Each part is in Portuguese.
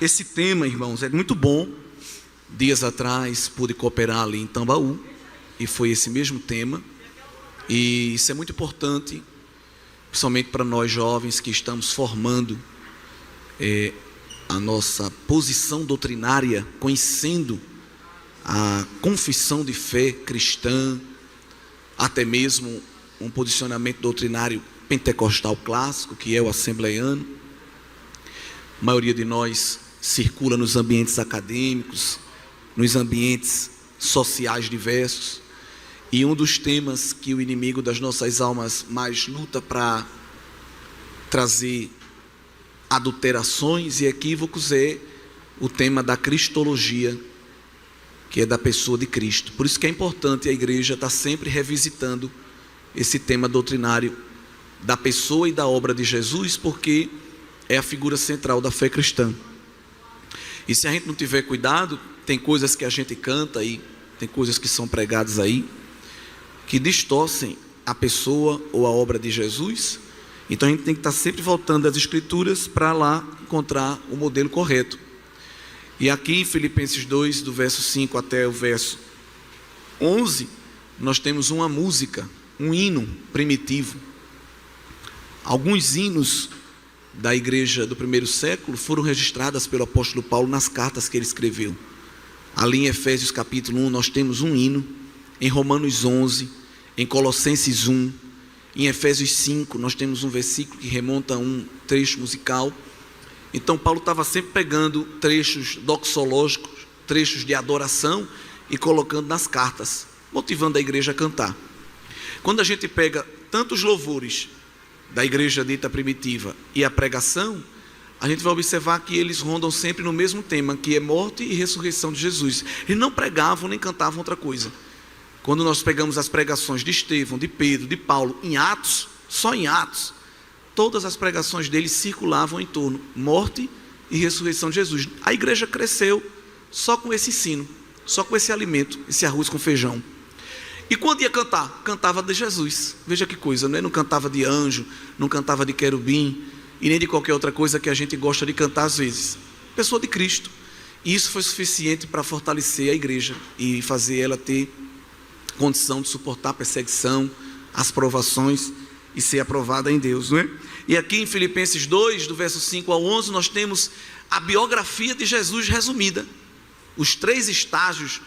Esse tema, irmãos, é muito bom. Dias atrás pude cooperar ali em Tambaú e foi esse mesmo tema. E isso é muito importante, principalmente para nós jovens que estamos formando a nossa posição doutrinária, conhecendo a confissão de fé cristã, até mesmo um posicionamento doutrinário pentecostal clássico, que é o assembleiano. A maioria de nós circula nos ambientes acadêmicos, nos ambientes sociais diversos, e um dos temas que o inimigo das nossas almas mais luta para trazer adulterações e equívocos é o tema da cristologia, que é da pessoa de Cristo. Por isso que é importante a igreja estar sempre revisitando esse tema doutrinário da pessoa e da obra de Jesus, porque é a figura central da fé cristã. E se a gente não tiver cuidado, tem coisas que a gente canta aí, tem coisas que são pregadas aí, que distorcem a pessoa ou a obra de Jesus. Então a gente tem que estar sempre voltando às Escrituras para lá encontrar o modelo correto. E aqui em Filipenses 2, do verso 5 até o verso 11, nós temos uma música, um hino primitivo. Alguns hinos da igreja do primeiro século foram registradas pelo apóstolo Paulo nas cartas que ele escreveu. Ali em Efésios capítulo 1 nós temos um hino, em Romanos 11, em Colossenses 1, em Efésios 5 nós temos um versículo que remonta a um trecho musical. Então Paulo estava sempre pegando trechos doxológicos, trechos de adoração e colocando nas cartas, motivando a igreja a cantar. Quando a gente pega tantos louvores da igreja dita primitiva e a pregação, a gente vai observar que eles rondam sempre no mesmo tema, que é morte e ressurreição de Jesus. Eles não pregavam nem cantavam outra coisa. Quando nós pegamos as pregações de Estevão, de Pedro, de Paulo, em Atos, só em Atos, todas as pregações deles circulavam em torno morte e ressurreição de Jesus. A igreja cresceu só com esse ensino, só com esse alimento, esse arroz com feijão. E quando ia cantar? Cantava de Jesus. Veja que coisa, né? Não cantava de anjo, não cantava de querubim, e nem de qualquer outra coisa que a gente gosta de cantar às vezes. Pessoa de Cristo. E isso foi suficiente para fortalecer a igreja e fazer ela ter condição de suportar a perseguição, as provações e ser aprovada em Deus, não é? E aqui em Filipenses 2, do verso 5 ao 11, nós temos a biografia de Jesus resumida. Os 3 estágios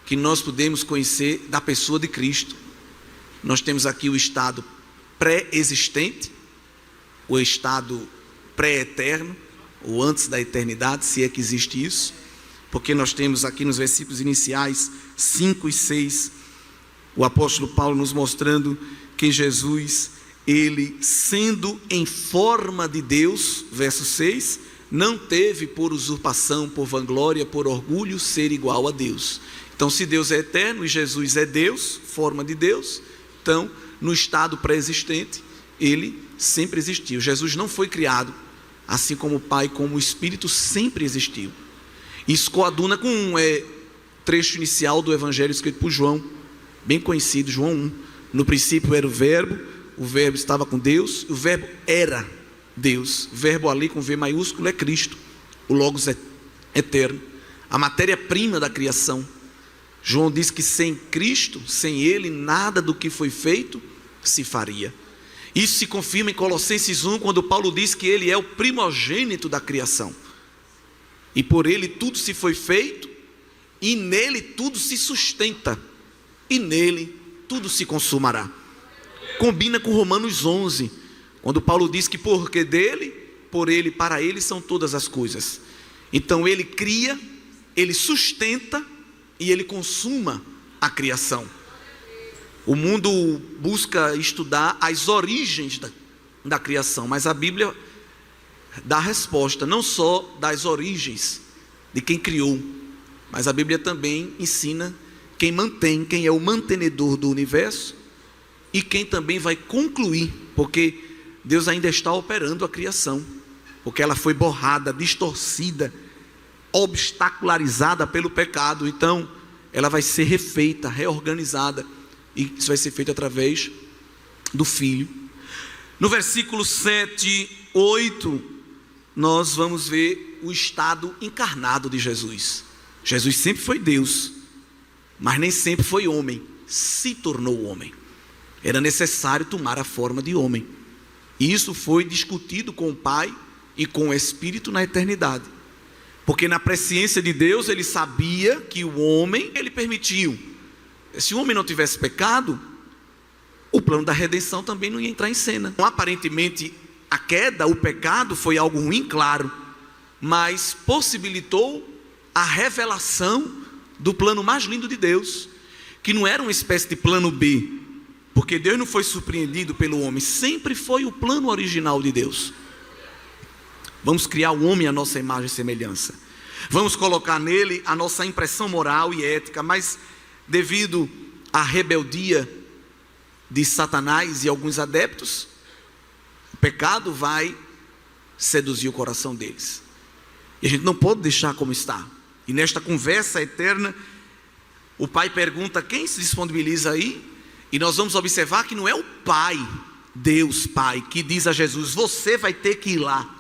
que nós podemos conhecer da pessoa de Cristo. Nós temos aqui o estado pré-existente, o estado pré-eterno, ou antes da eternidade, se é que existe isso, porque nós temos aqui nos versículos iniciais 5 e 6, o apóstolo Paulo nos mostrando que Jesus, ele sendo em forma de Deus, verso 6, não teve por usurpação, por vanglória, por orgulho, ser igual a Deus. Então, se Deus é eterno e Jesus é Deus, forma de Deus, então, no estado pré-existente, ele sempre existiu. Jesus não foi criado, assim como o Pai, como o Espírito sempre existiu. Isso coaduna com um trecho inicial do Evangelho escrito por João, bem conhecido, João 1. No princípio era o verbo estava com Deus, e o verbo era Deus. O verbo ali com V maiúsculo é Cristo, o Logos é eterno, a matéria-prima da criação. João diz que sem Cristo, sem Ele, nada do que foi feito se faria. Isso se confirma em Colossenses 1, quando Paulo diz que Ele é o primogênito da criação. E por Ele tudo se foi feito, e nele tudo se sustenta, e nele tudo se consumará. Combina com Romanos 11, quando Paulo diz que porque dele, por Ele, para Ele são todas as coisas. Então Ele cria, Ele sustenta, e ele consuma a criação. O mundo busca estudar as origens da criação, mas a Bíblia dá a resposta, não só das origens de quem criou, mas a Bíblia também ensina quem mantém, quem é o mantenedor do universo e quem também vai concluir, porque Deus ainda está operando a criação, porque ela foi borrada, distorcida, obstacularizada pelo pecado. Então ela vai ser refeita, reorganizada, e isso vai ser feito através do Filho. No versículo 7, 8, nós vamos ver o estado encarnado de Jesus. Jesus sempre foi Deus, mas nem sempre foi homem, se tornou homem. Era necessário tomar a forma de homem. E isso foi discutido com o Pai e com o Espírito na eternidade. Porque na presciência de Deus, ele sabia que o homem, ele permitiu. Se o homem não tivesse pecado, o plano da redenção também não ia entrar em cena. Então, aparentemente, a queda, o pecado foi algo ruim, claro, mas possibilitou a revelação do plano mais lindo de Deus, que não era uma espécie de plano B, porque Deus não foi surpreendido pelo homem, sempre foi o plano original de Deus. Vamos criar o homem à nossa imagem e semelhança, vamos colocar nele a nossa impressão moral e ética, mas devido à rebeldia de Satanás e alguns adeptos, o pecado vai seduzir o coração deles, e a gente não pode deixar como está. E nesta conversa eterna, o Pai pergunta: quem se disponibiliza aí? E nós vamos observar que não é o Pai, Deus Pai, que diz a Jesus: você vai ter que ir lá.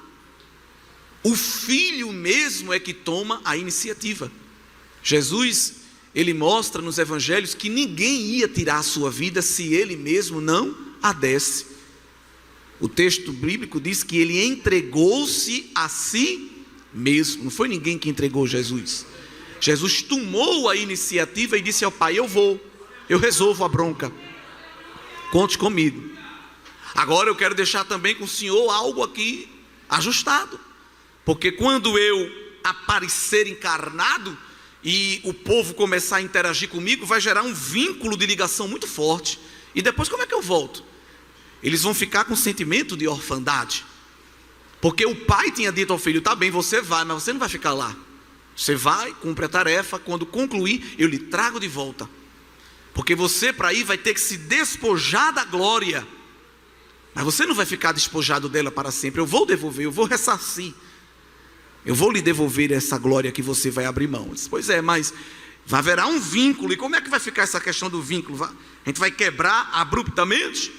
O Filho mesmo é que toma a iniciativa. Jesus, ele mostra nos evangelhos que ninguém ia tirar a sua vida se ele mesmo não a desse. O texto bíblico diz que ele entregou-se a si mesmo. Não foi ninguém que entregou Jesus. Jesus tomou a iniciativa e disse ao Pai: eu resolvo a bronca, conte comigo. Agora eu quero deixar também com o Senhor algo aqui ajustado, porque quando eu aparecer encarnado e o povo começar a interagir comigo, vai gerar um vínculo de ligação muito forte, e depois como é que eu volto? Eles vão ficar com sentimento de orfandade, porque o pai tinha dito ao filho: tá bem, você vai, mas você não vai ficar lá, você vai, cumpre a tarefa, quando concluir eu lhe trago de volta, porque você para ir vai ter que se despojar da glória, mas você não vai ficar despojado dela para sempre. Eu vou devolver, eu vou ressarcir, eu vou lhe devolver essa glória que você vai abrir mão. Disse: pois é, mas haverá um vínculo, e como é que vai ficar essa questão do vínculo? A gente vai quebrar abruptamente?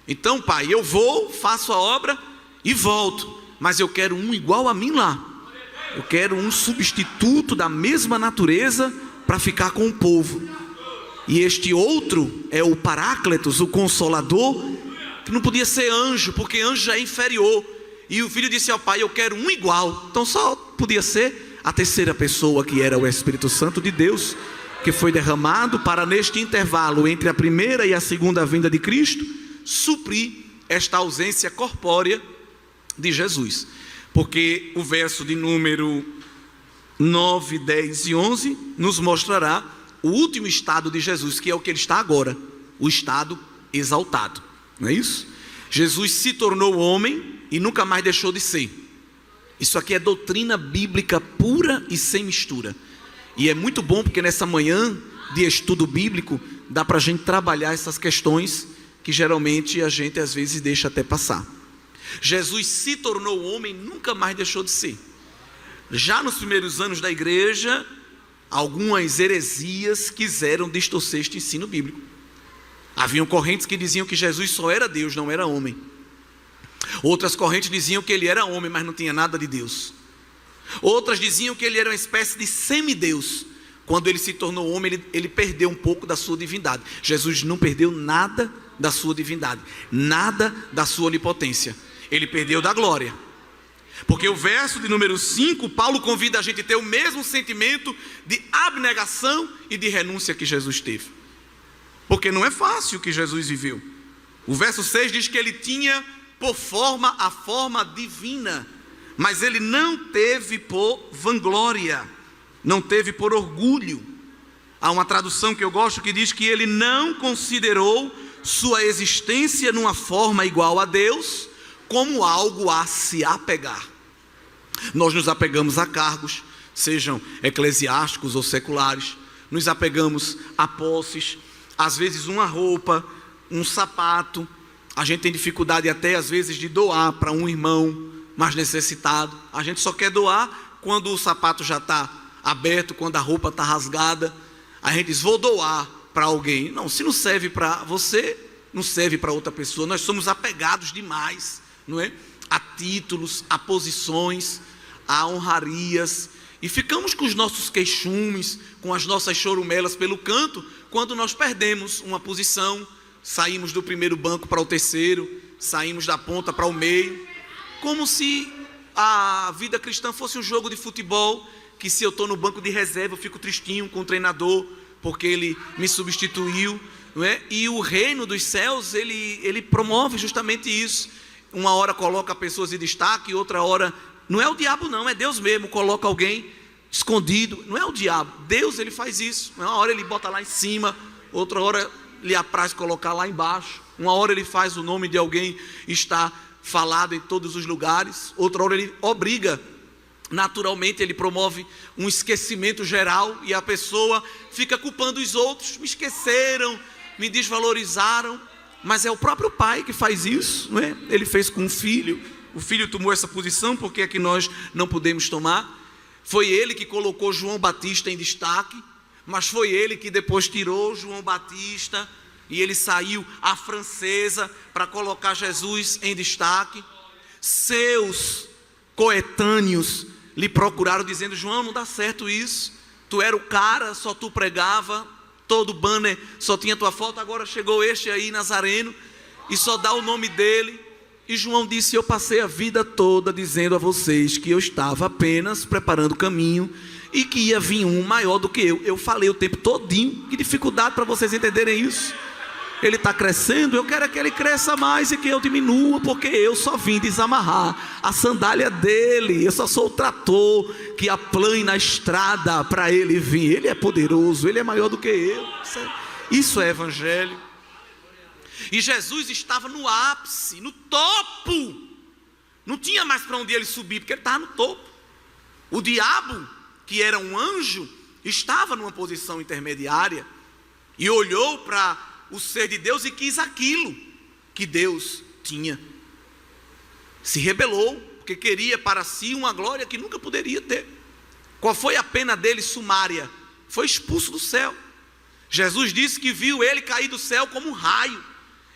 Então, pai, eu vou, faço a obra e volto, mas eu quero um igual a mim lá. Eu quero um substituto da mesma natureza para ficar com o povo. E este outro é o Paráclitos, o Consolador, que não podia ser anjo, porque anjo já é inferior. E o filho disse ao pai: eu quero um igual. Então só podia ser a terceira pessoa, que era o Espírito Santo de Deus, que foi derramado para, neste intervalo entre a primeira e a segunda vinda de Cristo, suprir esta ausência corpórea de Jesus. Porque o verso de número 9, 10 e 11 nos mostrará o último estado de Jesus, que é o que ele está agora, o estado exaltado, não é isso? Jesus se tornou homem e nunca mais deixou de ser. Isso aqui é doutrina bíblica pura e sem mistura, e é muito bom porque nessa manhã de estudo bíblico dá para a gente trabalhar essas questões que geralmente a gente às vezes deixa até passar. Jesus se tornou homem, nunca mais deixou de ser. Já nos primeiros anos da igreja, algumas heresias quiseram distorcer este ensino bíblico. Haviam correntes que diziam que Jesus só era Deus, não era homem. Outras correntes diziam que ele era homem, mas não tinha nada de Deus. Outras diziam que ele era uma espécie de semideus. Quando ele se tornou homem, ele perdeu um pouco da sua divindade. Jesus não perdeu nada da sua divindade, nada da sua onipotência. Ele perdeu da glória. Porque o verso de número 5, Paulo convida a gente a ter o mesmo sentimento de abnegação e de renúncia que Jesus teve. Porque não é fácil o que Jesus viveu. O verso 6 diz que ele tinha por forma a forma divina, mas ele não teve por vanglória, não teve por orgulho. Há uma tradução que eu gosto que diz que ele não considerou sua existência numa forma igual a Deus como algo a se apegar. Nós nos apegamos a cargos, sejam eclesiásticos ou seculares, nos apegamos a posses, às vezes uma roupa, um sapato. A gente tem dificuldade até às vezes de doar para um irmão mais necessitado. A gente só quer doar quando o sapato já está aberto, quando a roupa está rasgada. A gente diz: vou doar para alguém. Não, se não serve para você, não serve para outra pessoa. Nós somos apegados demais, não é? A títulos, a posições, a honrarias, e ficamos com os nossos queixumes, com as nossas chorumelas pelo canto, quando nós perdemos uma posição, saímos do primeiro banco para o terceiro, saímos da ponta para o meio, como se a vida cristã fosse um jogo de futebol, que se eu estou no banco de reserva eu fico tristinho com o treinador, porque ele me substituiu, não é? E o reino dos céus, ele promove justamente isso. Uma hora coloca pessoas em destaque, outra hora, não é o diabo não, é Deus mesmo, coloca alguém escondido, não é o diabo, Deus ele faz isso. Uma hora ele bota lá em cima, outra hora lhe apraz colocar lá embaixo, uma hora ele faz o nome de alguém estar falado em todos os lugares, outra hora ele obriga, naturalmente ele promove um esquecimento geral, e a pessoa fica culpando os outros, me esqueceram, me desvalorizaram, mas é o próprio pai que faz isso, não é? Ele fez com o filho tomou essa posição, porque é que nós não podemos tomar? Foi ele que colocou João Batista em destaque, mas foi ele que depois tirou João Batista, e ele saiu à francesa para colocar Jesus em destaque. Seus coetâneos lhe procuraram dizendo: João, não dá certo isso, tu era o cara, só tu pregava, todo banner só tinha tua foto, agora chegou este aí, Nazareno, e só dá o nome dele. E João disse: eu passei a vida toda dizendo a vocês que eu estava apenas preparando o caminho e que ia vir um maior do que eu falei o tempo todinho. Que dificuldade para vocês entenderem isso. Ele está crescendo, eu quero que ele cresça mais e que eu diminua, porque eu só vim desamarrar a sandália dele, eu só sou o trator que aplana a estrada para ele vir. Ele é poderoso, ele é maior do que eu. Isso é evangelho. E Jesus estava no ápice, no topo, não tinha mais para onde ele subir, porque ele estava no topo. O diabo, que era um anjo, estava numa posição intermediária e olhou para o ser de Deus e quis aquilo que Deus tinha. Se rebelou, porque queria para si uma glória que nunca poderia ter. Qual foi a pena dele sumária? Foi expulso do céu. Jesus disse que viu ele cair do céu como um raio.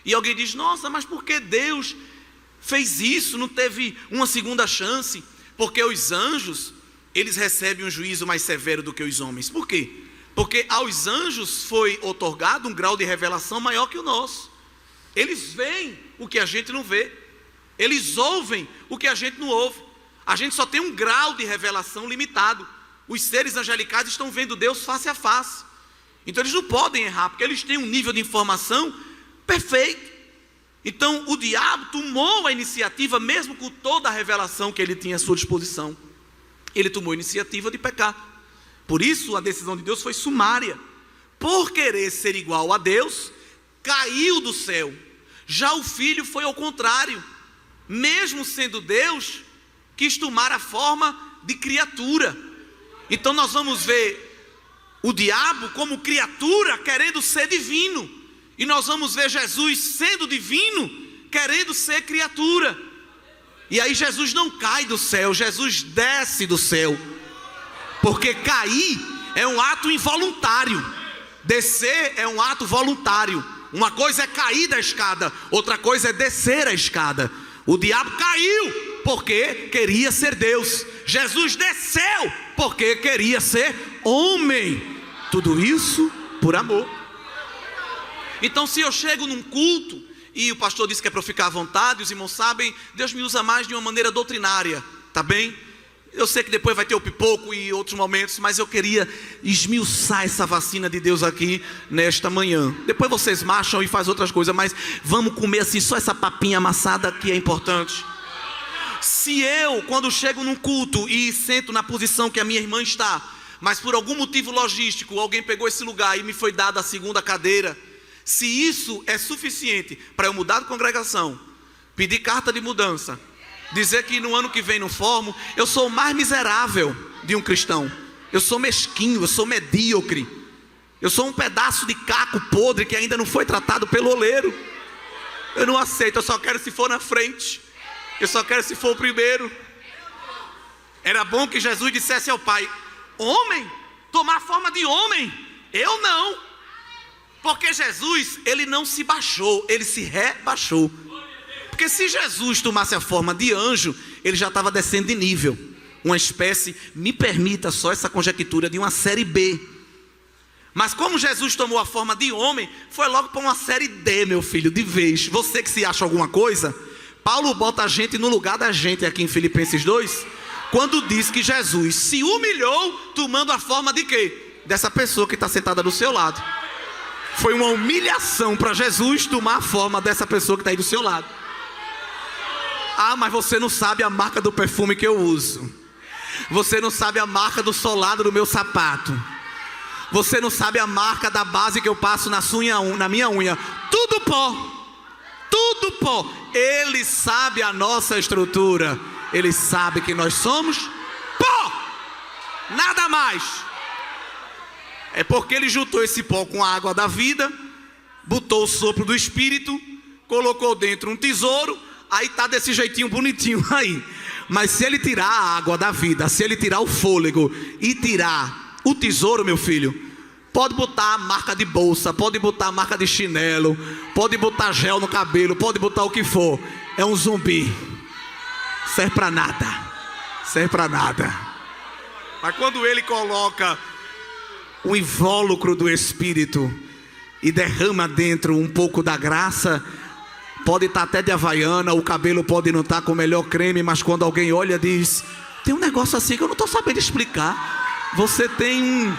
E alguém diz: nossa, mas por que Deus fez isso? Não teve uma segunda chance? Porque os anjos, eles recebem um juízo mais severo do que os homens. Por quê? Porque aos anjos foi otorgado um grau de revelação maior que o nosso. Eles veem o que a gente não vê, eles ouvem o que a gente não ouve. A gente só tem um grau de revelação limitado. Os seres angelicais estão vendo Deus face a face, então eles não podem errar, porque eles têm um nível de informação perfeito. Então o diabo tomou a iniciativa, mesmo com toda a revelação que ele tinha à sua disposição. Ele tomou a iniciativa de pecar. Por isso a decisão de Deus foi sumária. Por querer ser igual a Deus, caiu do céu. Já o filho foi ao contrário. Mesmo sendo Deus, quis tomar a forma de criatura. Então nós vamos ver o diabo como criatura querendo ser divino. E nós vamos ver Jesus sendo divino, querendo ser criatura. E aí Jesus não cai do céu, Jesus desce do céu. Porque cair é um ato involuntário, descer é um ato voluntário. Uma coisa é cair da escada, outra coisa é descer a escada. O diabo caiu porque queria ser Deus. Jesus desceu porque queria ser homem. Tudo isso por amor. Então, se eu chego num culto e o pastor disse que é para eu ficar à vontade, os irmãos sabem, Deus me usa mais de uma maneira doutrinária, tá bem? Eu sei que depois vai ter o pipoco e outros momentos, mas eu queria esmiuçar essa vacina de Deus aqui nesta manhã. Depois vocês marcham e fazem outras coisas, mas vamos comer assim só essa papinha amassada que é importante. Se eu, quando chego num culto e sento na posição que a minha irmã está, mas por algum motivo logístico alguém pegou esse lugar e me foi dada a segunda cadeira, se isso é suficiente para eu mudar de congregação, pedir carta de mudança, dizer que no ano que vem não formo, eu sou o mais miserável de um cristão. Eu sou mesquinho, eu sou medíocre, eu sou um pedaço de caco podre que ainda não foi tratado pelo oleiro. Eu não aceito, eu só quero se for na frente, eu só quero se for o primeiro. Era bom que Jesus dissesse ao Pai: homem, tomar forma de homem, eu não. Porque Jesus, ele não se baixou, ele se rebaixou. Porque se Jesus tomasse a forma de anjo, ele já estava descendo de nível. uma espécie, me permita só essa conjectura, de uma série B. Mas como Jesus tomou a forma de homem, foi logo para uma série D, meu filho, de vez. Você que se acha alguma coisa, Paulo bota a gente no lugar da gente aqui em Filipenses 2, quando diz que Jesus se humilhou tomando a forma de quê? Dessa pessoa que está sentada do seu lado. Foi uma humilhação para Jesus tomar a forma dessa pessoa que está aí do seu lado. Ah, mas você não sabe a marca do perfume que eu uso. Você não sabe a marca do solado do meu sapato. Você não sabe a marca da base que eu passo na minha unha. Tudo pó. Tudo pó. Ele sabe a nossa estrutura. Ele sabe que nós somos pó. Nada mais. É porque ele juntou esse pó com a água da vida, botou o sopro do Espírito, colocou dentro um tesouro, aí está desse jeitinho bonitinho aí. Mas se ele tirar a água da vida, se ele tirar o fôlego e tirar o tesouro, meu filho, pode botar a marca de bolsa, pode botar a marca de chinelo, pode botar gel no cabelo, pode botar o que for, é um zumbi. Serve para nada. Serve para nada. Mas quando ele coloca o invólucro do Espírito e derrama dentro um pouco da graça, pode estar até de havaiana, o cabelo pode não estar com o melhor creme, mas quando alguém olha diz, tem um negócio assim que eu não estou sabendo explicar. Você tem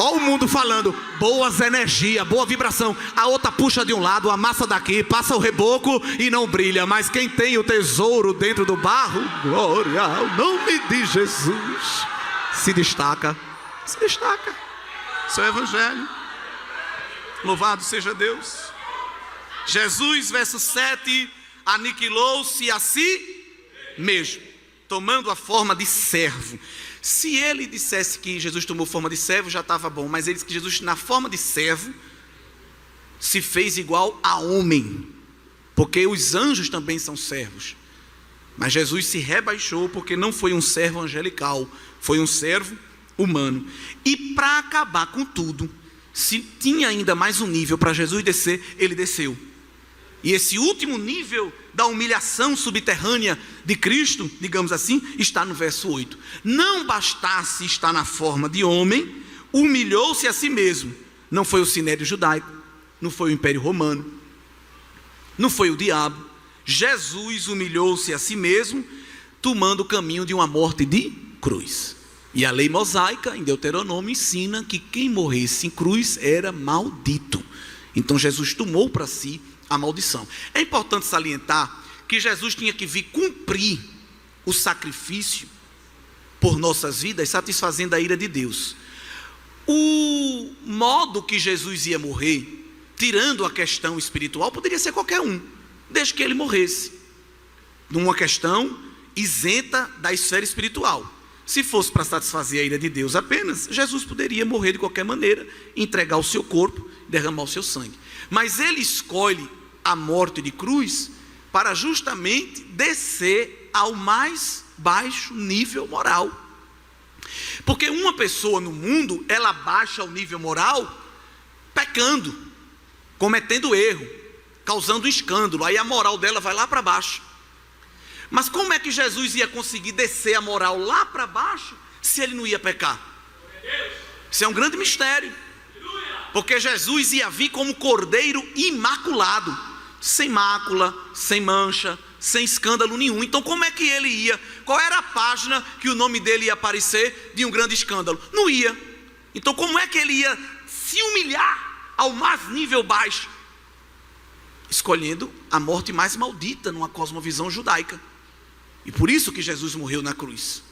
Olha o mundo falando, boas energias, boa vibração. A outra puxa de um lado, amassa daqui, passa o reboco e não brilha. Mas quem tem o tesouro dentro do barro, glória ao nome de Jesus, se destaca. Se destaca. Seu evangelho. Louvado seja Deus. Jesus, verso 7, aniquilou-se a si mesmo, tomando a forma de servo. Se ele dissesse que Jesus tomou forma de servo, já estava bom. Mas ele disse que Jesus, na forma de servo, se fez igual a homem, porque os anjos também são servos. Mas Jesus se rebaixou, porque não foi um servo angelical, foi um servo humano. E para acabar com tudo, se tinha ainda mais um nível para Jesus descer, ele desceu. E esse último nível da humilhação subterrânea de Cristo, digamos assim, está no verso 8. Não bastasse estar na forma de homem, humilhou-se a si mesmo. Não foi o sinédrio judaico, não foi o Império Romano, não foi o diabo. Jesus humilhou-se a si mesmo, tomando o caminho de uma morte de cruz. E a lei mosaica, em Deuteronômio, ensina que quem morresse em cruz era maldito. Então Jesus tomou para si a maldição. É importante salientar que Jesus tinha que vir cumprir o sacrifício por nossas vidas, satisfazendo a ira de Deus. O modo que Jesus ia morrer, tirando a questão espiritual, poderia ser qualquer um, desde que ele morresse, numa questão isenta da esfera espiritual. Se fosse para satisfazer a ira de Deus apenas, Jesus poderia morrer de qualquer maneira, entregar o seu corpo, derramar o seu sangue. Mas ele escolhe a morte de cruz para justamente descer ao mais baixo nível moral. Porque uma pessoa no mundo, ela baixa o nível moral pecando, cometendo erro, causando escândalo, aí a moral dela vai lá para baixo. Mas como é que Jesus ia conseguir descer a moral lá para baixo se ele não ia pecar? Isso é um grande mistério. Porque Jesus ia vir como cordeiro imaculado, sem mácula, sem mancha, sem escândalo nenhum. Então como é que ele ia? Qual era a página que o nome dele ia aparecer de um grande escândalo? Não ia. Então como é que ele ia se humilhar ao mais nível baixo? Escolhendo a morte mais maldita numa cosmovisão judaica. E por isso que Jesus morreu na cruz.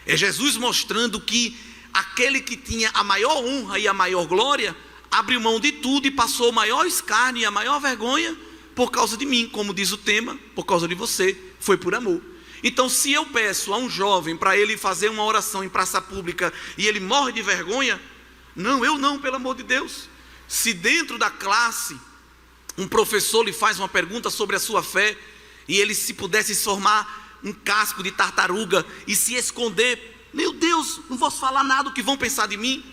É Jesus mostrando que aquele que tinha a maior honra e a maior glória abriu mão de tudo e passou o maior escárnio e a maior vergonha por causa de mim, como diz o tema, por causa de você, foi por amor. Então se eu peço a um jovem para ele fazer uma oração em praça pública e ele morre de vergonha, não, eu não, pelo amor de Deus. Se dentro da classe um professor lhe faz uma pergunta sobre a sua fé e ele se pudesse formar um casco de tartaruga e se esconder, meu Deus, não vou falar nada, o que vão pensar de mim?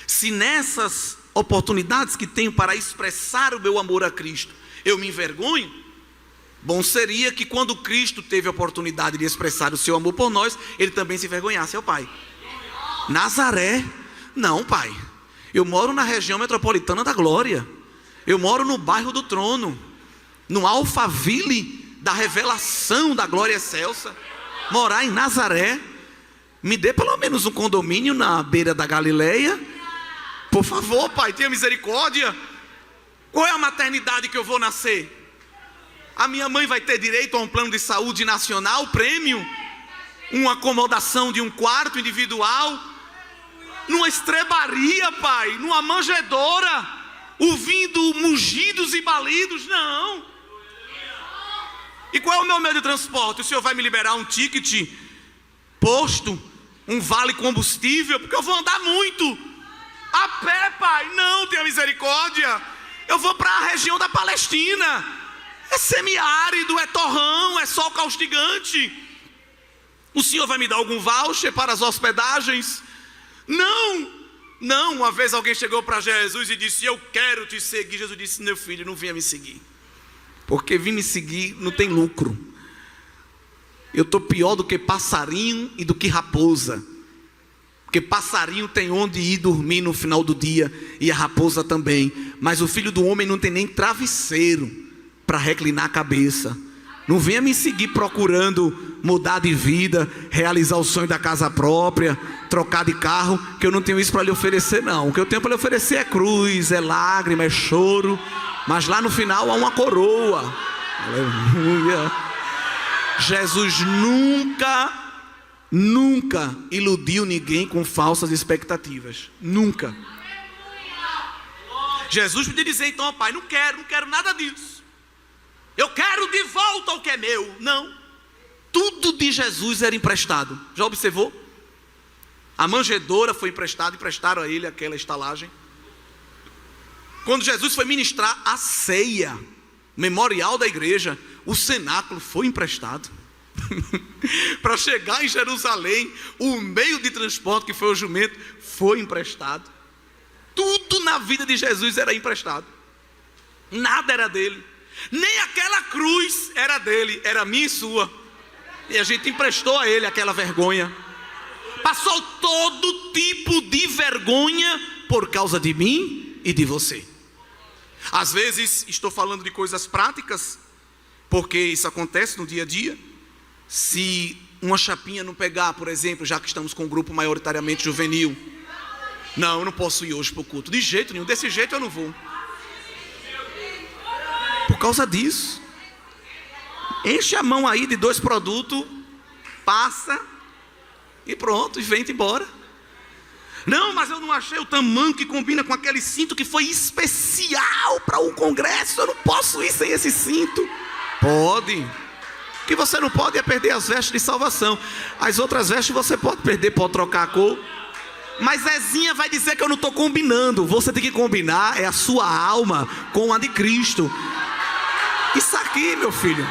Se nessas oportunidades que tenho para expressar o meu amor a Cristo, eu me envergonho, Bom seria que quando Cristo teve a oportunidade de expressar o seu amor por nós, ele também se envergonhasse ao Pai. Nazaré? Não, Pai. Eu moro na região metropolitana da glória. Eu moro no bairro do Trono, no Alphaville da revelação da glória excelsa. Morar em Nazaré? Me dê pelo menos um condomínio na beira da Galileia. Por favor, Pai, tenha misericórdia. Qual é a maternidade que eu vou nascer? A minha mãe vai ter direito a um plano de saúde nacional, prêmio? Uma acomodação de um quarto individual? Numa estrebaria, Pai? Numa manjedoura? Ouvindo mugidos e balidos? Não. E qual é o meu meio de transporte? O Senhor vai me liberar um ticket posto, um vale combustível? Porque eu vou andar muito. A pé, Pai? Não, tenha misericórdia. Eu vou para a região da Palestina. É semiárido, é torrão, é sol caustigante. O Senhor vai me dar algum voucher para as hospedagens? Não, não. Uma vez alguém chegou para Jesus e disse: eu quero te seguir. Jesus disse: meu filho, não venha me seguir, porque vir me seguir não tem lucro. Eu estou pior do que passarinho e do que raposa. Porque passarinho tem onde ir dormir no final do dia, e a raposa também. Mas o Filho do Homem não tem nem travesseiro para reclinar a cabeça. Não venha me seguir procurando mudar de vida, realizar o sonho da casa própria, trocar de carro, que eu não tenho isso para lhe oferecer não. O que eu tenho para lhe oferecer é cruz, é lágrima, é choro, mas lá no final há uma coroa. Aleluia. Jesus nunca iludiu ninguém com falsas expectativas. Nunca. Jesus podia dizer então: Pai, não quero nada disso. Eu quero de volta o que é meu. Não. Tudo de Jesus era emprestado. Já observou? A manjedoura foi emprestada, emprestaram a ele aquela estalagem. Quando Jesus foi ministrar a ceia, memorial da igreja, o cenáculo foi emprestado. Para chegar em Jerusalém, o meio de transporte que foi o jumento foi emprestado. Tudo na vida de Jesus era emprestado. Nada era dele. Nem aquela cruz era dele, era minha e sua. E a gente emprestou a ele aquela vergonha. Passou todo tipo de vergonha por causa de mim e de você. Às vezes estou falando de coisas práticas, porque isso acontece no dia a dia. Se uma chapinha não pegar, por exemplo, já que estamos com um grupo maioritariamente juvenil, não, eu não posso ir hoje para o culto, de jeito nenhum, desse jeito eu não vou. Por causa disso, enche a mão aí de 2 produtos, passa e pronto, e vem-te embora. Não, mas eu não achei o tamanho que combina com aquele cinto que foi especial para o congresso, eu não posso ir sem esse cinto. Pode. O que você não pode é perder as vestes de salvação. As outras vestes você pode perder, pode trocar a cor. Mas Zezinha vai dizer que eu não estou combinando. Você tem que combinar é a sua alma com a de Cristo. Isso aqui, meu filho.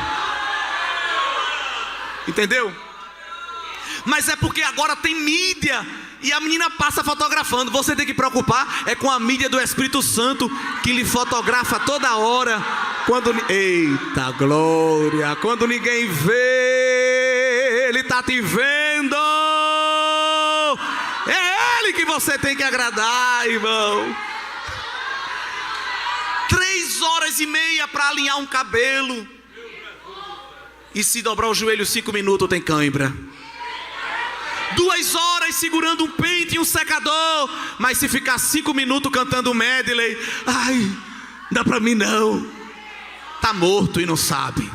Entendeu? Mas é porque agora tem mídia e a menina passa fotografando. Você tem que preocupar é com a mídia do Espírito Santo, que lhe fotografa toda hora. Eita glória! Quando ninguém vê, Ele está te vendo. É Ele que você tem que agradar, irmão. 3h30 para alinhar um cabelo. E se dobrar o joelho 5 minutos tem cãibra. 2 horas segurando um pente e um secador. Mas se ficar 5 minutos cantando um medley, ai, dá para mim não. Tá morto e não sabe.